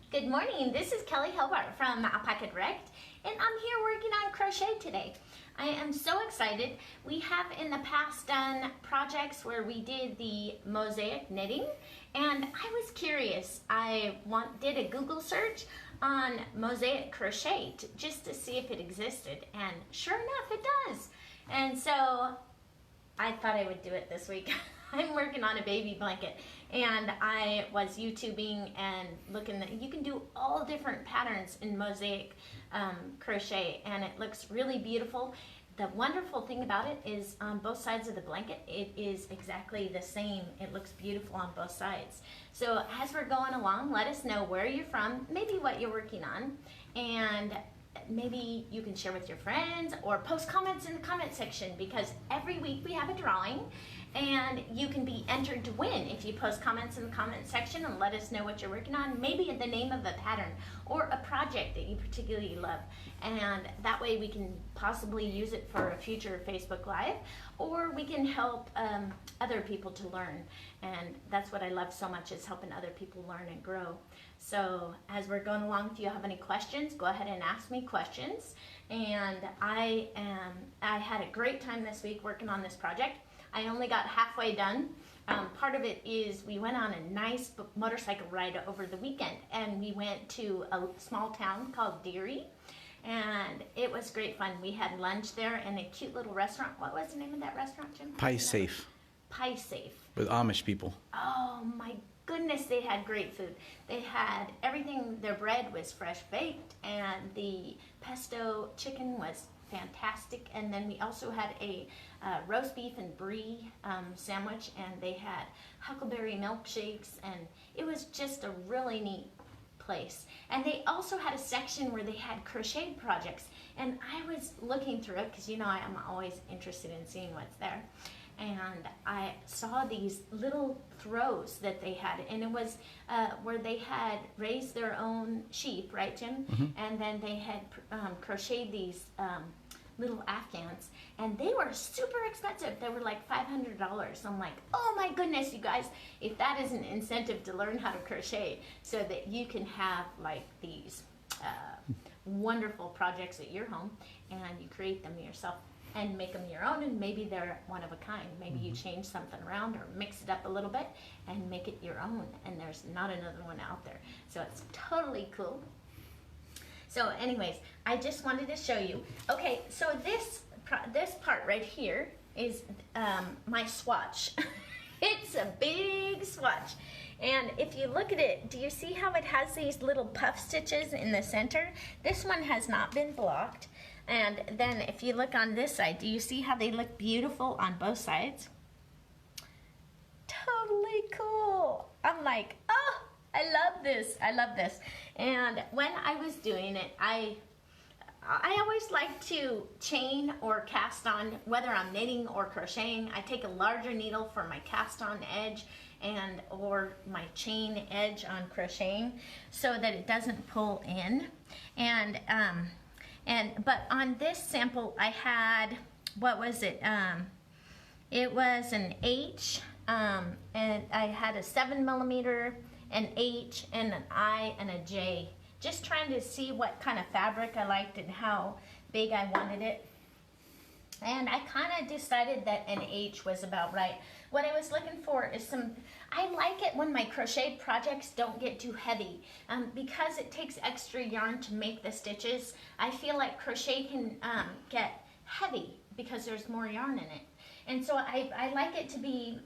Good morning, this is Kelly Hobart from Alpaca Direct, and I'm here working on crochet today. I am so excited. We have in the past done projects where we did the Mosaic Knitting, and I was curious. I did a Google search on Mosaic Crochet just to see if it existed, and sure enough it does. And so I thought I would do it this week. I'm working on a baby blanket, and I was YouTubing and looking that you can do all different patterns in Mosaic Crochet, and it looks really beautiful. The wonderful thing about it is on both sides of the blanket, it is exactly the same. It looks beautiful on both sides. So as we're going along, let us know where you're from, maybe what you're working on, and maybe you can share with your friends or post comments in the comment section, because every week we have a drawing and you can be entered to win if you post comments in the comment section and let us know what you're working on, maybe the name of a pattern or a project that you particularly love, and that way we can possibly use it for a future Facebook Live, or we can help other people to learn. And that's what I love so much, is helping other people learn and grow. So as we're going along, if you have any questions, go ahead and ask me questions. And I had a great time this week working on this project. I only got halfway done. Part of it is we went on a nice motorcycle ride over the weekend, and we went to a small town called Deary, and it was great fun. We had lunch there in a cute little restaurant. What was the name of that restaurant, Jim? Pie Safe. Pie Safe. With Amish people. Oh my goodness, they had great food. They had everything. Their bread was fresh baked, and the pesto chicken was fantastic. And then we also had a roast beef and brie sandwich, and they had huckleberry milkshakes, and it was just a really neat place. And they also had a section where they had crochet projects, and I was looking through it because, you know, I am always interested in seeing what's there. And I saw these little throws that they had, and it was where they had raised their own sheep, right, Jim? Mm-hmm. And then they had crocheted these little Afghans, and they were super expensive. They were like $500. I'm like, oh my goodness, you guys, if that is an incentive to learn how to crochet so that you can have like these wonderful projects at your home, and you create them yourself and make them your own, and maybe they're one of a kind. Maybe you change something around or mix it up a little bit and make it your own, and there's not another one out there. So it's totally cool. So anyways, I just wanted to show you. Okay, so this part right here is my swatch. It's a big swatch. And if you look at it, do you see how it has these little puff stitches in the center? This one has not been blocked. And then if you look on this side, do you see how they look beautiful on both sides? Totally cool. I'm like, oh, I love this. I love this. And when I was doing it, I always like to chain or cast on, whether I'm knitting or crocheting. I take a larger needle for my cast on edge or my chain edge on crocheting so that it doesn't pull in. But on this sample I had, what was it? It was an H, and I had a 7mm, an H, and an I, and a J. Just trying to see what kind of fabric I liked and how big I wanted it. And I kind of decided that an H was about right. What I was looking for is I like it when my crochet projects don't get too heavy. Because it takes extra yarn to make the stitches, I feel like crochet can get heavy because there's more yarn in it. And so I like it to be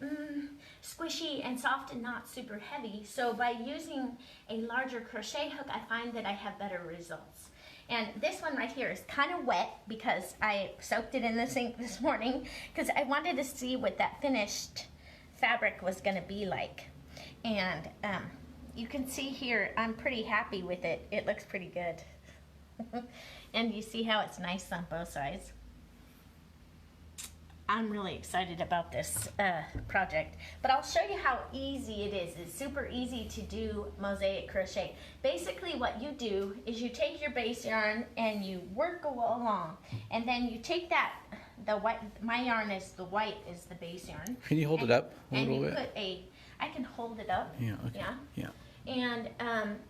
squishy and soft and not super heavy. So by using a larger crochet hook, I find that I have better results. And this one right here is kind of wet because I soaked it in the sink this morning because I wanted to see what that finished fabric was going to be like. And you can see here, I'm pretty happy with it. It looks pretty good. And you see how it's nice on both sides. I'm really excited about this project, but I'll show you how easy it is. It's super easy to do Mosaic Crochet. Basically what you do is you take your base yarn and you work along, and then you take that, the white, my yarn is the white is the base yarn. Can you hold it up a and little you bit? Put I can hold it up. Yeah, okay. Yeah. Yeah. and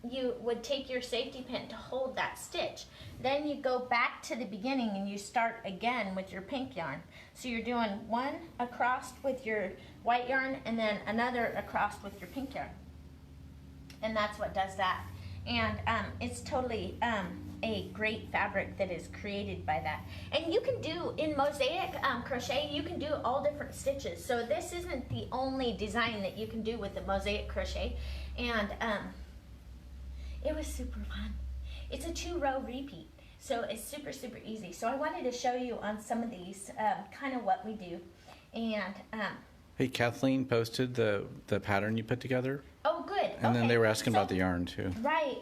you would take your safety pin to hold that stitch. Then you go back to the beginning and you start again with your pink yarn. So you're doing one across with your white yarn and then another across with your pink yarn. And that's what does that. And it's totally a great fabric that is created by that. And you can do, in Mosaic Crochet, you can do all different stitches. So this isn't the only design that you can do with the Mosaic Crochet. And it was super fun. It's a 2-row repeat, so it's super, super easy. So I wanted to show you on some of these kind of what we do. And hey, Kathleen posted the pattern you put together. oh, good. And then they were asking about the yarn too. Right,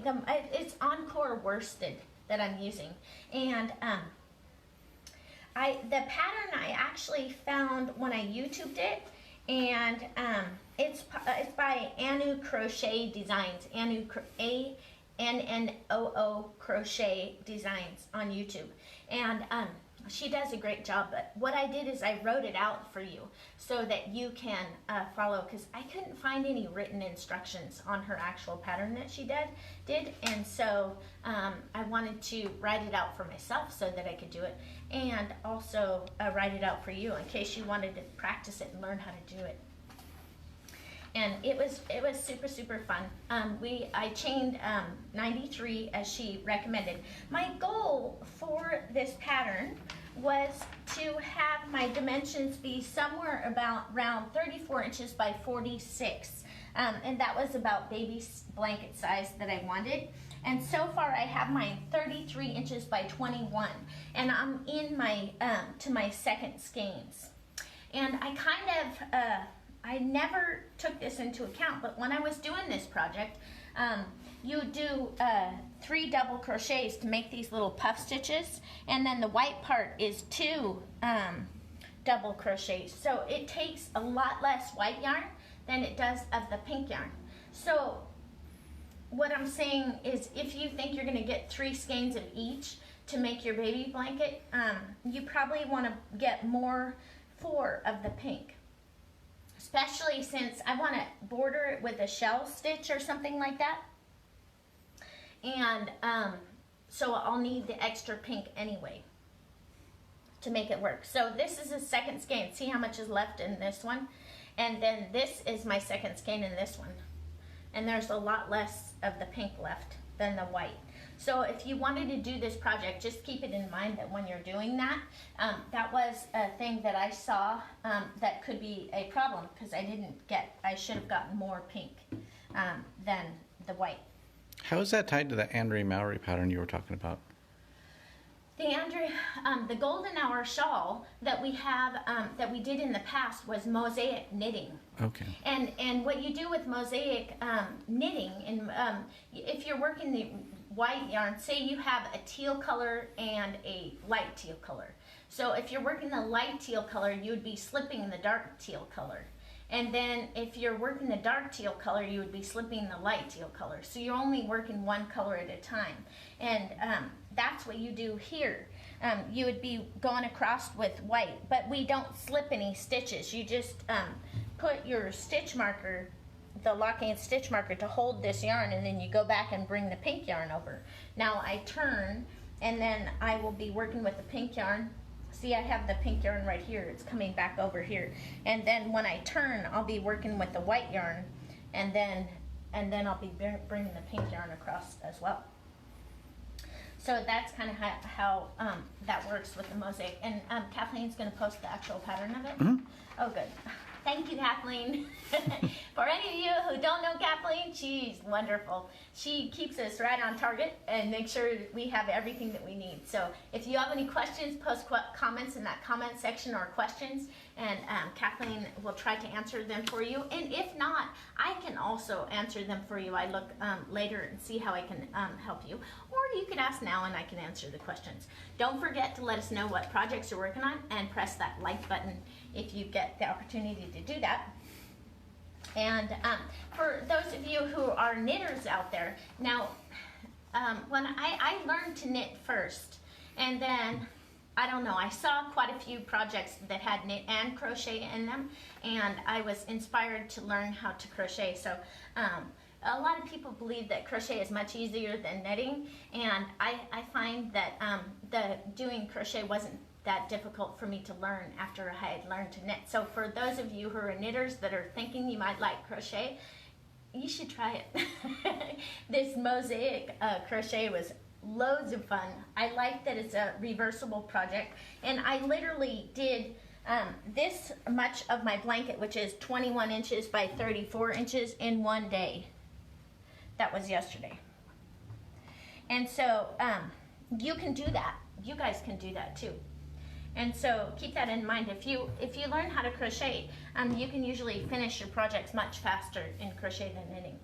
it's Encore worsted that I'm using, and the pattern I actually found when I YouTubed it, and it's by Anu Crochet Designs, ANNOO Crochet Designs on YouTube, and she does a great job. But what I did is I wrote it out for you so that you can follow, because I couldn't find any written instructions on her actual pattern that she did, and so I wanted to write it out for myself so that I could do it, and also write it out for you in case you wanted to practice it and learn how to do it. And it was super, super fun. I chained 93 as she recommended. My goal for this pattern was to have my dimensions be somewhere around 34 inches by 46. And that was about baby blanket size that I wanted. And so far I have mine 33 inches by 21. And I'm in my, to my second skeins. And I kind of, I never took this into account, but when I was doing this project, you do 3 double crochets to make these little puff stitches, and then the white part is 2 double crochets. So it takes a lot less white yarn than it does of the pink yarn. So what I'm saying is, if you think you're going to get 3 skeins of each to make your baby blanket, you probably want to get 4 of the pink. Especially since I want to border it with a shell stitch or something like that. And so I'll need the extra pink anyway to make it work. So this is a second skein. See how much is left in this one? And then this is my second skein in this one. And there's a lot less of the pink left than the white. So if you wanted to do this project, just keep it in mind that when you're doing that, that was a thing that I saw that could be a problem, because I should have gotten more pink than the white. How is that tied to the Andre Mowry pattern you were talking about? The golden hour shawl that we have, that we did in the past, was Mosaic Knitting. Okay. And what you do with Mosaic Knitting, and if you're working the white yarn, say you have a teal color and a light teal color. So if you're working the light teal color, you would be slipping the dark teal color. And then if you're working the dark teal color, you would be slipping the light teal color. So you're only working one color at a time. And that's what you do here. You would be going across with white, but we don't slip any stitches. You just put your stitch marker, the locking stitch marker, to hold this yarn, and then you go back and bring the pink yarn over. Now I turn, and then I will be working with the pink yarn. See, I have the pink yarn right here. It's coming back over here. And then when I turn, I'll be working with the white yarn, and then I'll be bringing the pink yarn across as well. So that's kind of how that works with the mosaic. And Kathleen's going to post the actual pattern of it. Mm-hmm. Oh, good. Thank you, Kathleen. For any of you who don't know Kathleen, she's wonderful. She keeps us right on target and makes sure we have everything that we need. So if you have any questions, post comments in that comment section, or questions, and Kathleen will try to answer them for you. And if not, I can also answer them for you. I look later and see how I can help you. Or you can ask now and I can answer the questions. Don't forget to let us know what projects you're working on, and press that like button if you get the opportunity to do that. And for those of you who are knitters out there, now when I learned to knit first, and then I don't know, I saw quite a few projects that had knit and crochet in them, and I was inspired to learn how to crochet. So a lot of people believe that crochet is much easier than knitting, and I find that the doing crochet wasn't that difficult for me to learn after I had learned to knit. So for those of you who are knitters that are thinking you might like crochet, you should try it. This Mosaic Crochet was loads of fun. I like that it's a reversible project, and I literally did this much of my blanket, which is 21 inches by 34 inches, in one day. That was yesterday. And so you can do that. You guys can do that too. And so keep that in mind. If you learn how to crochet, you can usually finish your projects much faster in crochet than knitting.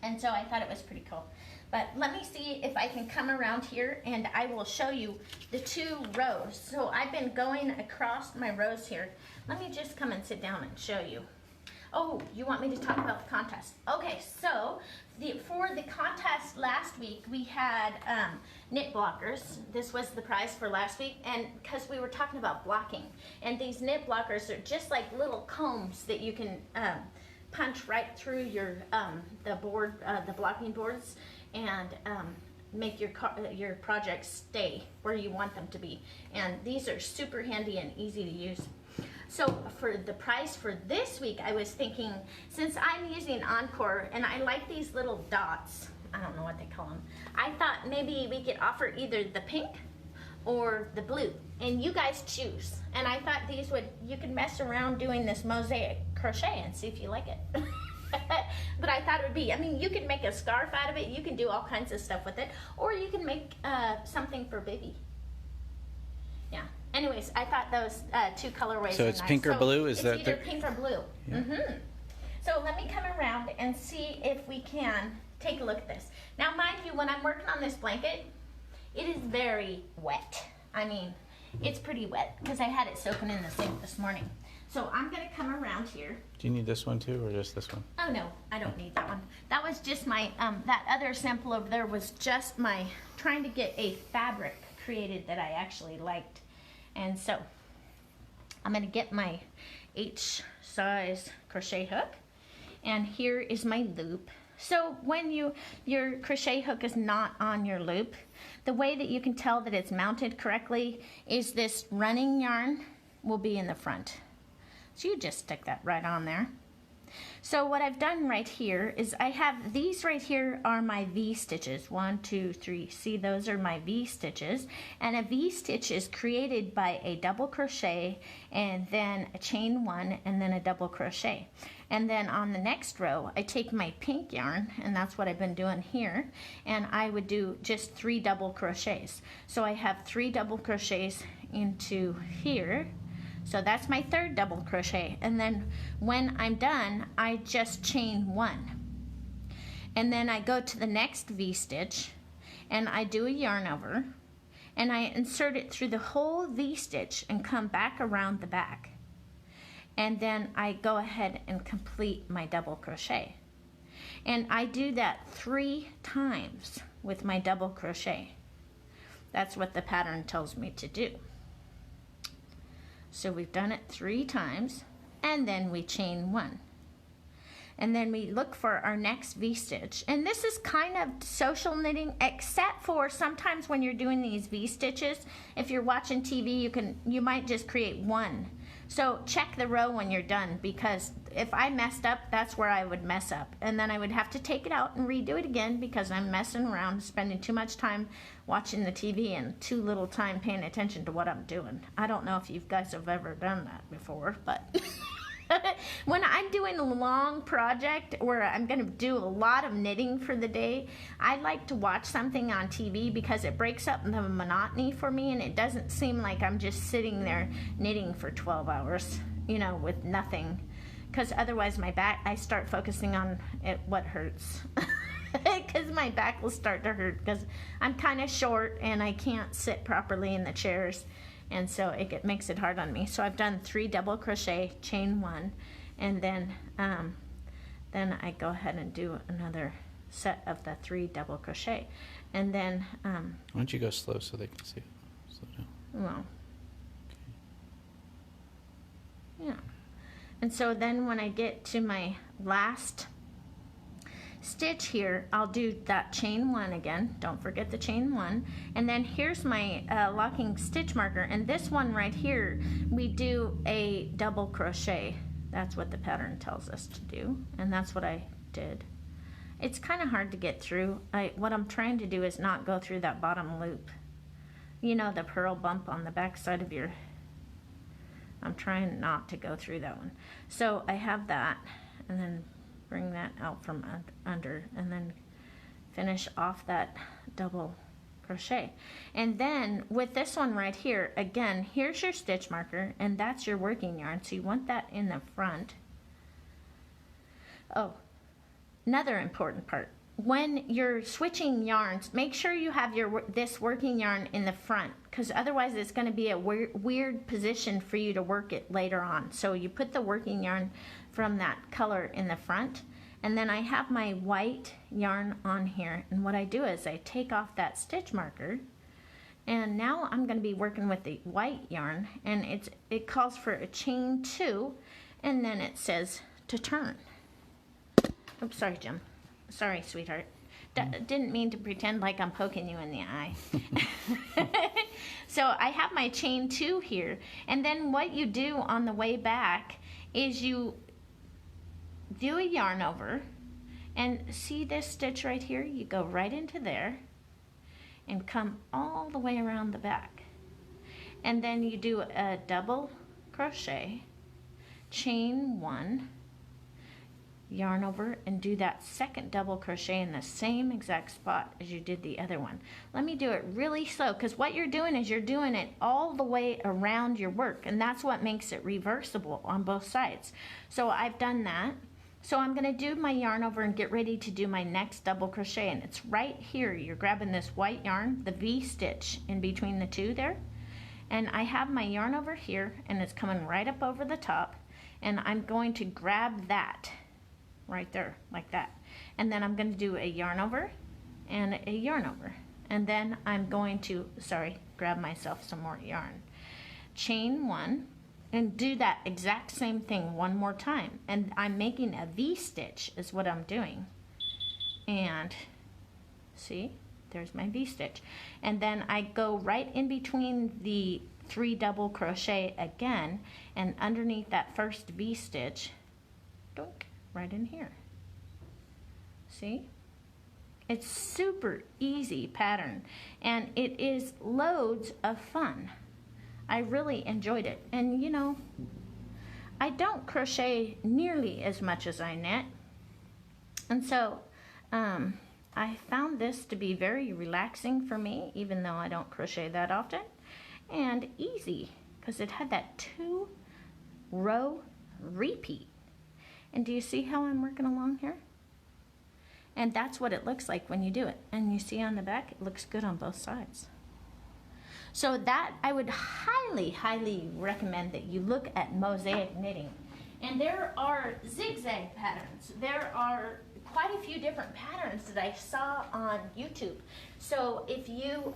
And so I thought it was pretty cool. But let me see if I can come around here and I will show you the 2 rows. So I've been going across my rows here. Let me just come and sit down and show you. Oh, you want me to talk about the contest? Okay, so for the contest last week, we had knit blockers. This was the prize for last week, and because we were talking about blocking. And these knit blockers are just like little combs that you can punch right through your the blocking boards, and make your projects stay where you want them to be. And these are super handy and easy to use. So for the price for this week, I was thinking, since I'm using Encore and I like these little dots, I don't know what they call them, I thought maybe we could offer either the pink or the blue, and you guys choose. And I thought you could mess around doing this Mosaic Crochet and see if you like it. But I thought it would be, I mean, you can make a scarf out of it, you can do all kinds of stuff with it, or you can make something for baby. Yeah. Anyways, I thought those 2 colorways So were it's nice. pink or blue? Is that it's either pink or blue. Yeah. Mm-hmm. So let me come around and see if we can take a look at this. Now, mind you, when I'm working on this blanket, it is very wet. I mean, it's pretty wet because I had it soaking in the sink this morning. So I'm going to come around here. Do you need this one too, or just this one? Oh no, I don't need that one. That was just my, that other sample over there was just my trying to get a fabric created that I actually liked. And so I'm going to get my H size crochet hook, and here is my loop. So when your crochet hook is not on your loop, the way that you can tell that it's mounted correctly is this running yarn will be in the front. So you just stick that right on there. So what I've done right here is I have these right here are my V stitches. 1, 2, 3. See, those are my V stitches. And a V stitch is created by a double crochet and then a chain 1 and then a double crochet. And then on the next row, I take my pink yarn, and that's what I've been doing here, and I would do just 3 double crochets. So I have 3 double crochets into here. So that's my 3rd double crochet, and then when I'm done, I just chain 1. And then I go to the next V stitch, and I do a yarn over, and I insert it through the whole V stitch and come back around the back. And then I go ahead and complete my double crochet. And I do that 3 times with my double crochet. That's what the pattern tells me to do. So we've done it 3 times, and then we chain 1. And then we look for our next V-stitch. And this is kind of social knitting, except for sometimes when you're doing these V-stitches, if you're watching TV, you might just create 1. So check the row when you're done, because if I messed up, that's where I would mess up. And then I would have to take it out and redo it again because I'm messing around, spending too much time watching the TV and too little time paying attention to what I'm doing. I don't know if you guys have ever done that before, but when I'm doing a long project where I'm going to do a lot of knitting for the day, I like to watch something on TV because it breaks up the monotony for me, and it doesn't seem like I'm just sitting there knitting for 12 hours, you know, with nothing. Because otherwise my back, I start focusing on what hurts. Because my back will start to hurt because I'm kind of short and I can't sit properly in the chairs. And so it makes it hard on me. So I've done 3 double crochet, chain 1, and then I go ahead and do another set of the 3 double crochet. And then why don't you go slow so they can see it? Slow down. Well, yeah. And so then when I get to my last stitch here, I'll do that chain 1 again. Don't forget the chain 1. And then here's my locking stitch marker. And this one right here, we do a double crochet. That's what the pattern tells us to do. And that's what I did. It's kind of hard to get through. What I'm trying to do is not go through that bottom loop. You know, the purl bump on the back side of your... I'm trying not to go through that one. So I have that, and then bring that out from under, and then finish off that double crochet. And then with this one right here, again, here's your stitch marker, and that's your working yarn. So you want that in the front. Oh, another important part. When you're switching yarns, make sure you have this working yarn in the front, because otherwise it's going to be a weird position for you to work it later on. So you put the working yarn from that color in the front, and then I have my white yarn on here, and what I do is I take off that stitch marker, and now I'm going to be working with the white yarn, and it calls for a chain 2, and then it says to turn. Oops, sorry, Jim. Sorry, sweetheart. Didn't mean to pretend like I'm poking you in the eye. So I have my chain 2 here, and then what you do on the way back is you do a yarn over, and see this stitch right here? You go right into there and come all the way around the back. And then you do a double crochet, chain 1, yarn over, and do that second double crochet in the same exact spot as you did the other one. Let me do it really slow, because what you're doing is you're doing it all the way around your work, and that's what makes it reversible on both sides. So I've done that. So I'm going to do my yarn over and get ready to do my next double crochet, and it's right here. You're grabbing this white yarn, the V stitch in between the two there, and I have my yarn over here, and it's coming right up over the top, and I'm going to grab that right there, like that. And then I'm going to do a yarn over and a yarn over. And then I'm going to, grab myself some more yarn. Chain 1, and do that exact same thing one more time. And I'm making a V stitch is what I'm doing. And see, there's my V stitch. And then I go right in between the 3 double crochet again, and underneath that first V stitch, doink, right in here. See? It's super easy pattern, and it is loads of fun. I really enjoyed it. And you know, I don't crochet nearly as much as I knit, and so I found this to be very relaxing for me, even though I don't crochet that often, and easy, because it had that 2-row repeat. And do you see how I'm working along here? And that's what it looks like when you do it. And you see on the back, it looks good on both sides. So that, I would highly, highly recommend that you look at Mosaic Knitting. And there are zigzag patterns. There are quite a few different patterns that I saw on YouTube. So if you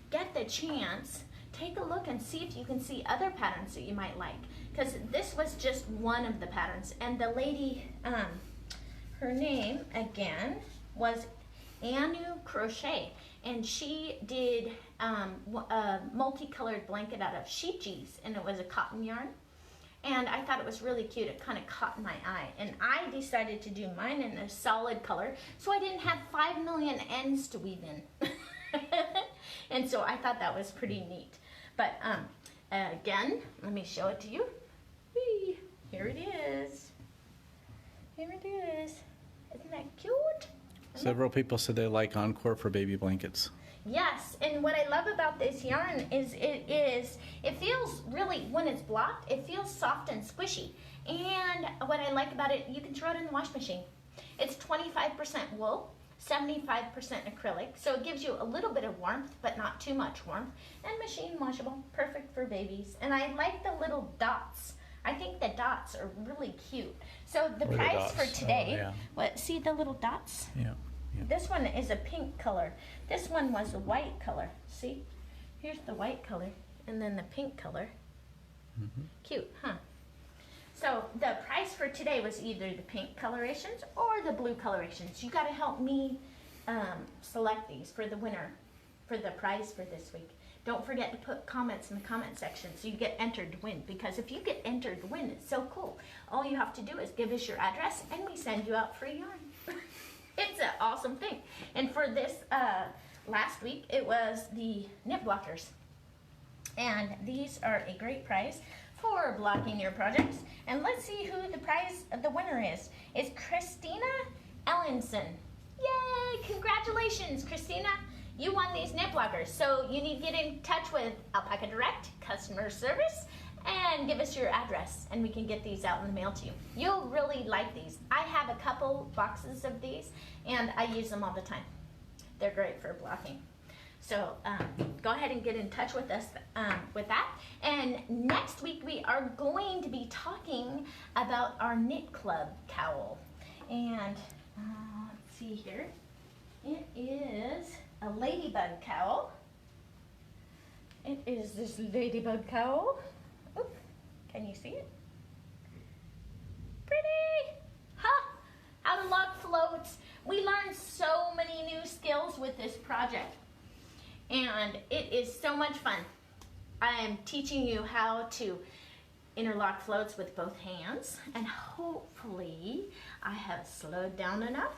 get the chance, take a look and see if you can see other patterns that you might like. Because this was just one of the patterns, and the lady, her name again was Anu Crochet, and she did a multicolored blanket out of sheep cheese, and it was a cotton yarn, and I thought it was really cute. It kind of caught my eye, and I decided to do mine in a solid color, so I didn't have 5 million ends to weave in. And so I thought that was pretty neat. But again, let me show it to you. Whee! Here it is. Here it is. Isn't that cute? Several people said they like Encore for baby blankets. Yes, and what I love about this yarn is it feels really, when it's blocked, it feels soft and squishy. And what I like about it, you can throw it in the wash machine. It's 25% wool, 75% acrylic, so it gives you a little bit of warmth, but not too much warmth. And machine washable, perfect for babies. And I like the little dots. I think the dots are really cute. So the price for today, see the little dots? Yeah. This one is a pink color. This one was a white color. See? Here's the white color, and then the pink color. Cute, huh? So the price for today was either the pink colorations or the blue colorations. You got to help me select these for the winner, for the prize for this week. Don't forget to put comments in the comment section so you get entered to win. Because if you get entered to win, it's so cool. All you have to do is give us your address and we send you out free yarn. It's an awesome thing. And for this last week, it was the knit blockers. And these are a great prize for blocking your projects. And let's see who the prize of the winner is. It's Christina Ellenson. Yay! Congratulations, Christina. You won these knit blockers. So you need to get in touch with Alpaca Direct customer service and give us your address and we can get these out in the mail to you. You'll really like these. I have a couple boxes of these and I use them all the time. They're great for blocking. So go ahead and get in touch with us with that. And next week we are going to be talking about our knit club cowl. And let's see here. It is a ladybug cowl. It is this ladybug cowl. Oop, can you see it? Pretty! Huh? How to lock floats. We learned so many new skills with this project. And it is so much fun. I am teaching you how to interlock floats with both hands. And hopefully I have slowed down enough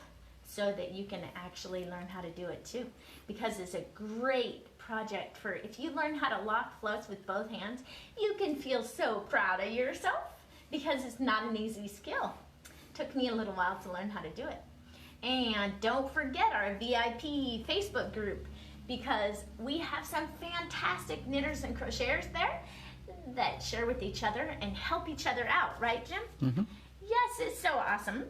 so that you can actually learn how to do it too. Because it's a great project for if you learn how to lock floats with both hands, you can feel so proud of yourself because it's not an easy skill. Took me a little while to learn how to do it. And don't forget our VIP Facebook group because we have some fantastic knitters and crocheters there that share with each other and help each other out, right, Jim? Mm-hmm. Yes, it's so awesome.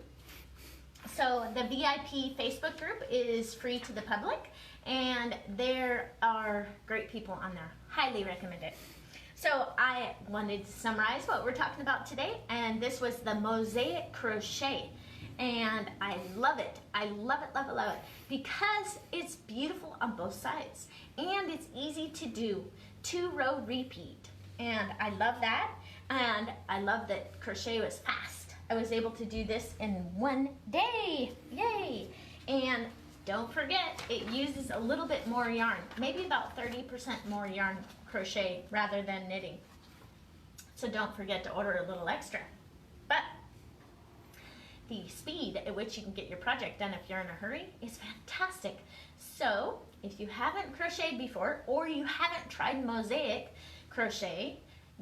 So the VIP Facebook group is free to the public and there are great people on there. Highly recommend it. So I wanted to summarize what we're talking about today, and this was the Mosaic Crochet. And I love it. I love it, love it, love it. Because it's beautiful on both sides. And it's easy to do. 2-row repeat. And I love that. And I love that crochet was fast. I was able to do this in one day. Yay! And don't forget, it uses a little bit more yarn. Maybe about 30% more yarn crochet rather than knitting. So don't forget to order a little extra. But the speed at which you can get your project done if you're in a hurry is fantastic. So if you haven't crocheted before or you haven't tried Mosaic Crochet,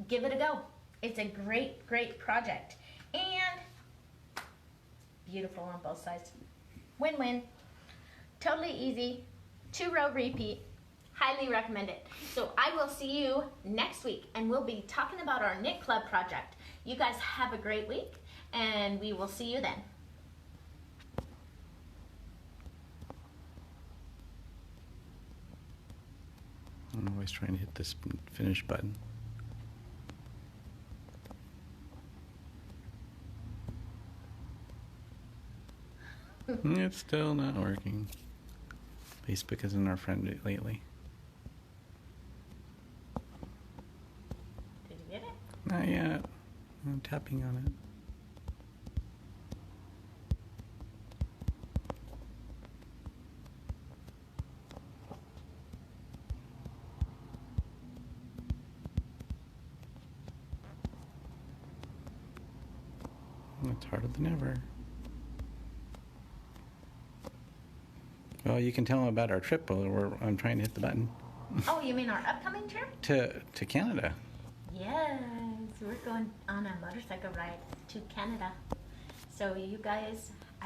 give it a go. It's a great, great project. And beautiful on both sides. Win-win. Totally easy. 2-row repeat. Highly recommend it. So I will see you next week and we'll be talking about our Knit Club project. You guys have a great week and we will see you then. I'm always trying to hit this finish button. It's still not working. Facebook isn't our friend lately. Did you get it? Not yet. I'm tapping on it. It's harder than ever. Well, you can tell them about our trip while I'm trying to hit the button. Oh, you mean our upcoming trip? To Canada. Yes, we're going on a motorcycle ride to Canada. So you guys